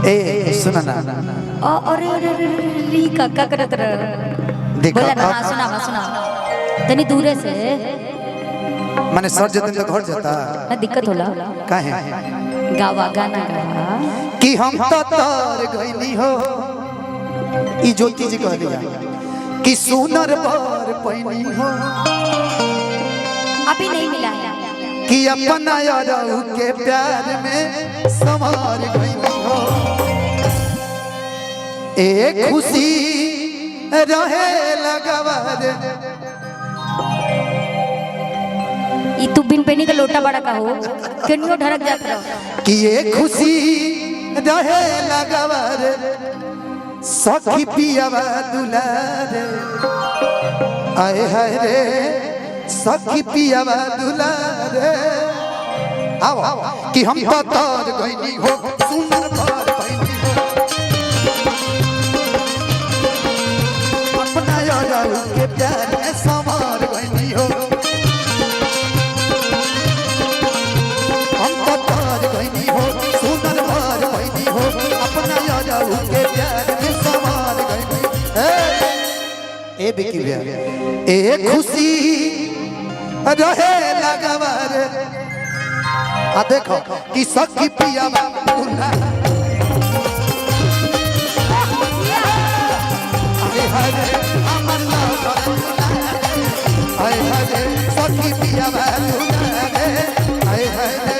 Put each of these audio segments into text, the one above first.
ए सुना ना अरे अरे अरे का करत रह देखा बोला ना सुना सुना तनी दूरे से माने सर जतन तो घर जाता ना दिक्कत होला काहे गावा गाना गावा कि हम तो तर गइनी हो ई ज्योति जी कह दिया कि सुनर पर पैनी हो अभी नहीं मिला है कि अपना यारऊ के प्यार में संवार गइनी हो एक खुशी रहे लगवर ई तू बिन पेनी का लोटा बड़ा का हो केनियो ढरक जात रहो कि एक खुशी रहे लगवर सखी पियावा दुलार आए हाय रे सखी पियावा दुलार आओ कि हम तो तर गइनी हो सुनर पर पैनी हो अपना यारऊ के प्यार में संवार गइनी हो हम तो तर गइनी हो सुनर पर पैनी हो अपना यारऊ के प्यार में संवार गइनी ए बिकी भैया ए खुशी रहे लगवर आ देखो कि सखी पियावा दुल्हा आए हाय रे हमर लवर आए हाय रे सखी पियावा दुल्हा आए हाय रे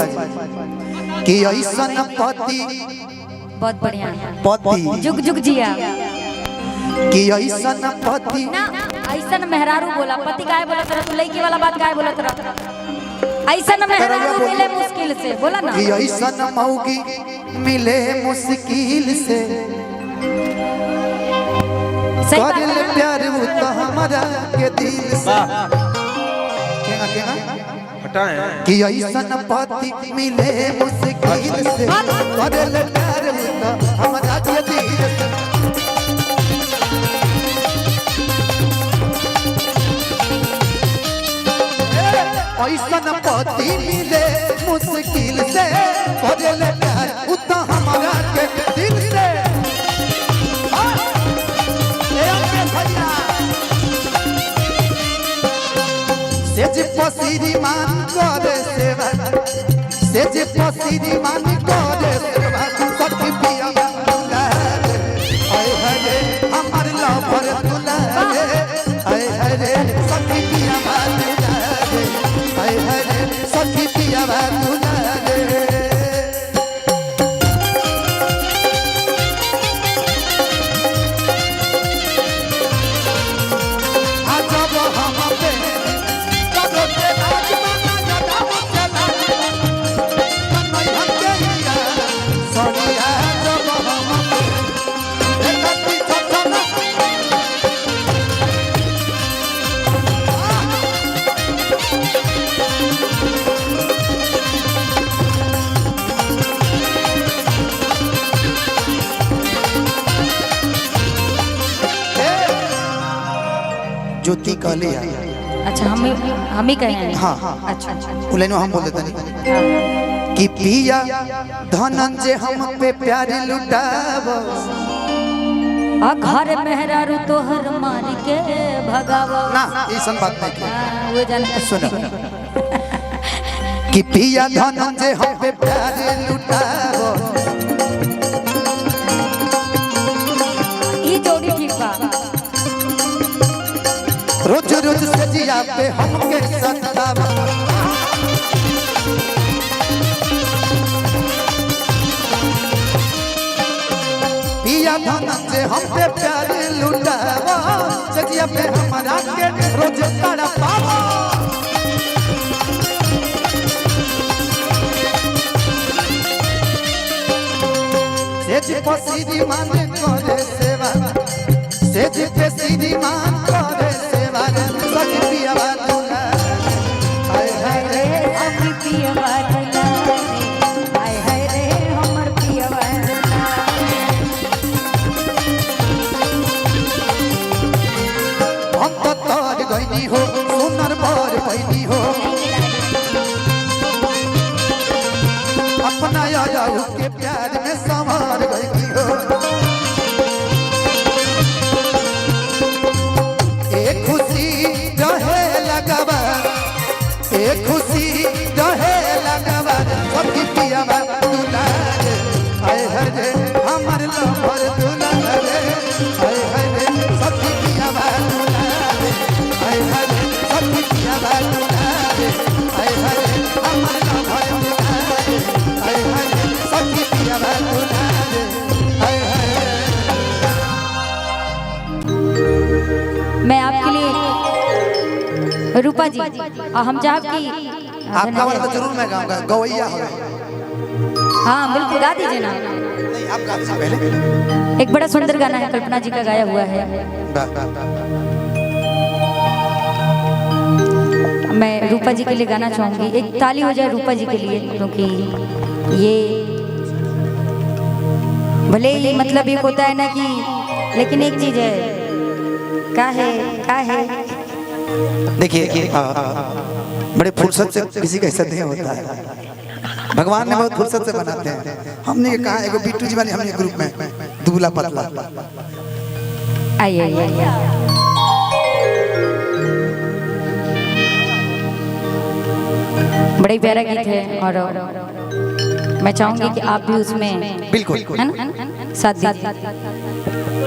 कि ऐसन पति बहुत बढ़िया पति जुग जुग जिया कि ऐसन पति ना ऐसन मेहरारू बोला पति काहे बोला तेरा तू लड़की वाला बात काहे बोला तेरा ऐसन मेहरारू मिले मुश्किल से बोला ना कि ऐसन मौगी मिले मुश्किल से सही बात कर ले है। प्यार वो तो हमारा के दिल से केना केना कि ऐसन पति मिले मुश्किल से कर ले प्यार वो तो हमारा के दिल से ऐसन पति मिले मुश्किल से कर ले प्यार वो तो हमारा के दिल से सेज पसीरी मान करे सेवा सेज पसीरी मान करे सेवा सखी पिया दुलारे आए हरे हमर लवर दुलारे आए हरे सखी पिया दुलारे आए हरे सखी पिया दुलारे ज्योति कहले अच्छा हम ही कहे हैं हाँ अच्छा अच्छा उलेनो हम बोल देते नहीं कि पिया धनंजय हम पे प्यार लुटाव आ घर मेहरारू तोहर मार के भगावा ना ऐसन बात नहीं की वो जान सुनो कि पिया धनंजय हम पे प्यार लुटाव ई जोड़ी ठीक बा रोज रोज से जिया पे हमके सतावा पिया धनंजय हम पे प्यार लुटावा सजिया पे हमारा श्रीमान करे सेवा सेज पे श्रीमान करे सेवा सखी पिया दुला हाय हाय रे अभी पियवा दुलारे हाय हाय रे हमर पियवा दुलारे हम तो तोर गईनी हो सुनर बर पैनी हो अपना याऊ के प्यार में संवार गईनी हो एक खुशी रहे लगवा एक खुशी रहे लगवा सखी पियावा दुलारे हाय हाय रे हमर लवर दुलारे हाय हाय रे सखी पियावा दुलारे हाय हाय रे सखी पियावा दुलारे हाय हाय रे हमर लवर दुलारे हाय हाय रे सखी पियावा दुलारे हाय हाय मैं आपके लिए रूपा जी और हम चाहब कि आपका वाला तो जरूर मैं गाऊंगा गवैया हो हाँ बिल्कुल गा दीजिए ना नहीं आप गा से पहले एक बड़ा सुंदर गाना है कल्पना जी का गाया हुआ है मैं रूपा जी के लिए गाना चाहूंगी एक ताली हो जाए रूपा जी के लिए क्योंकि ये भले ही मतलब एक होता है ना कि लेकिन एक चीज है का है देखिए बड़े फुर्सत से किसी का ऐसा नहीं होता है भगवान ने बहुत फुर्सत से बनाते हैं हमने कहा एगो बिट्टू जी वाली हमने ग्रुप में दुबला पतला आइए बड़ा ही प्यारा गीत है और मैं चाहूंगी कि आप भी उसमें बिल्कुल है ना साथ दीजिए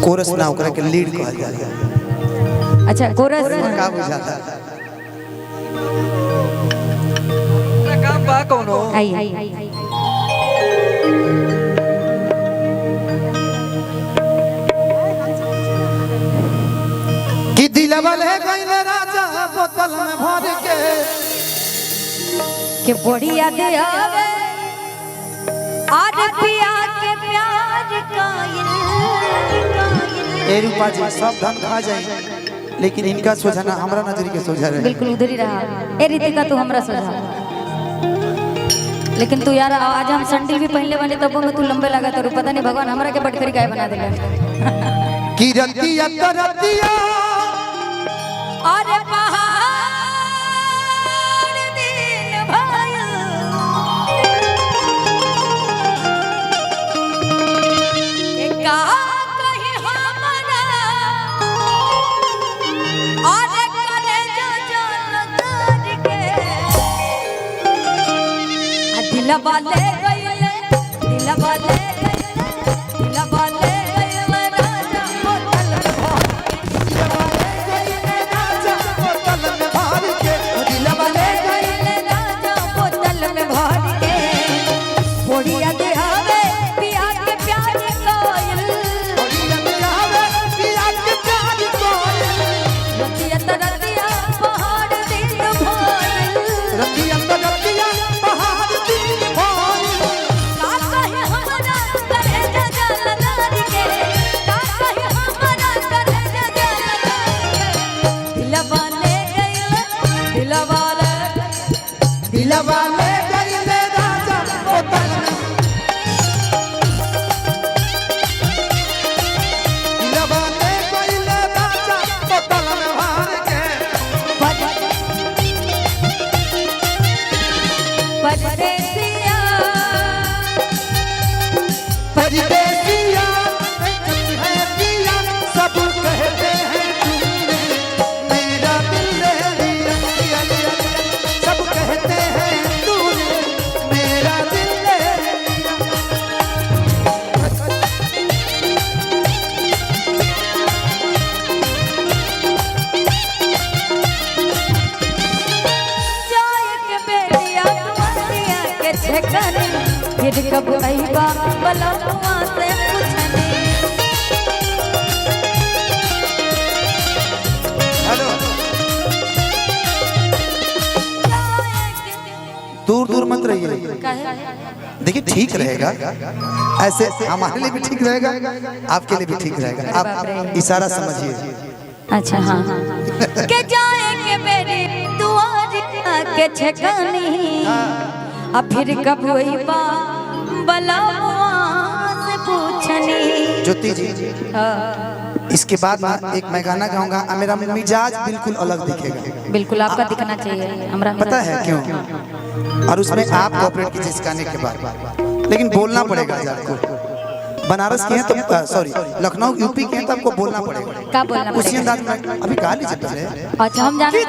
कोरस ना ओकरा के लीड कहल जाला अच्छा कोरस का बुझाता काम बा कोनो आइए कि दिलवा ले गइल राजा बोतल में भर के बड़ी याद आवे आज पिया के प्यार कायल ए रूपा जी सब धन खा जाए लेकिन इनका सोझना हमरा नजर के सोझा रहे बिल्कुल उधर ही रहा ए रितिका तू हमरा सोझा लेकिन तू यार आज हम संडल भी पहनले वाले तब में तू लंबे लगा तो पता नहीं भगवान हमरा के बटखरी गाय बना देले की रतिया तो रतिया अरे पहाड़ दिन भाया के का कही हमरा अरे करे जो जान कर के दिलवा ले गइले दिलवा ले दिलवा ले फिर कब अइबा बलनुआ से पूछने हेलो देखिए ठीक रहेगा, ऐसे हमारे लिए भी ठीक रहेगा, आपके लिए भी ठीक रहेगा। आप इशारा समझिए। अच्छा हाँ के जाए के मेरी दुआरिया के छकनी अब फिर कब हुई बा बलवा से पूछनी। ज्योति जी इसके बाद मैं एक मैं गाना गाऊंगा, मेरा मिजाज बिल्कुल अलग दिखेगा। बिल्कुल आपका दिखना चाहिए हमरा। पता है क्यों? और उसमें आप कोऑपरेट कीजिए इस गाने के बाद, लेकिन बोलना पड़ेगा आपको। बनारस के हैं तो सॉरी लखनऊ यूपी के हैं तो आपको बोलना पड़ेगा। क्या बोलना उसी पड़ेगा? अंदाज में अभी गा लीजिए पहले। अच्छा हम जाने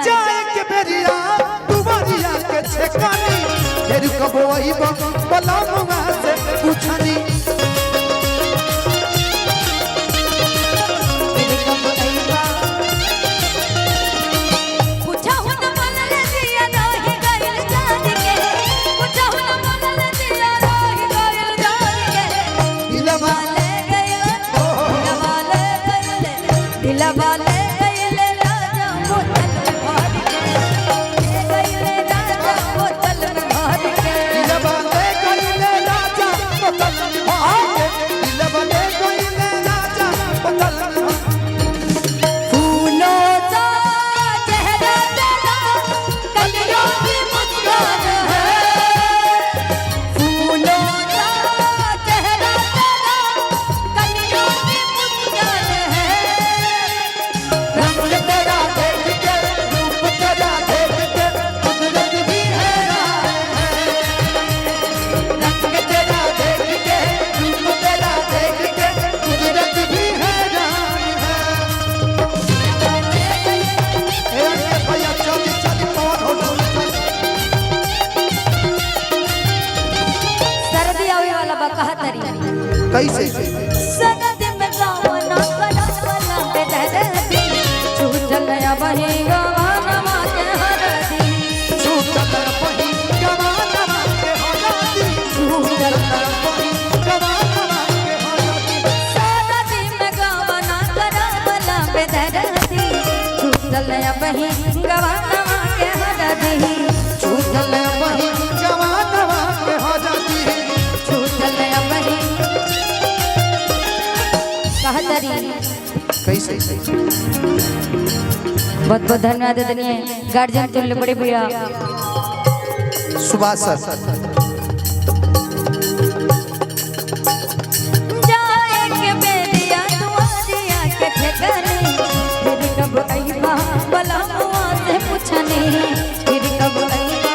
कैसे सनद में गावना कड़वला पे दहदी छूटल बही गवाना के हरदी छूटल बही गवाना के हरदी छूटल बही गवाना के हरदी सनद में गावना कड़वला पे दहदी छूटल बही गवाना के हरदी छूटल बही गवाना के हरदी छूटल बही कैसे बहुत बहुत धन्यवाद देने गार्जियन तुल्य बड़े भैया सुभाष सर। जाए के बेरिया दुआरिया के ठेकानी फिर कब आईबा बलवा से पूछनी फिर कब आईबा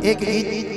एक गीत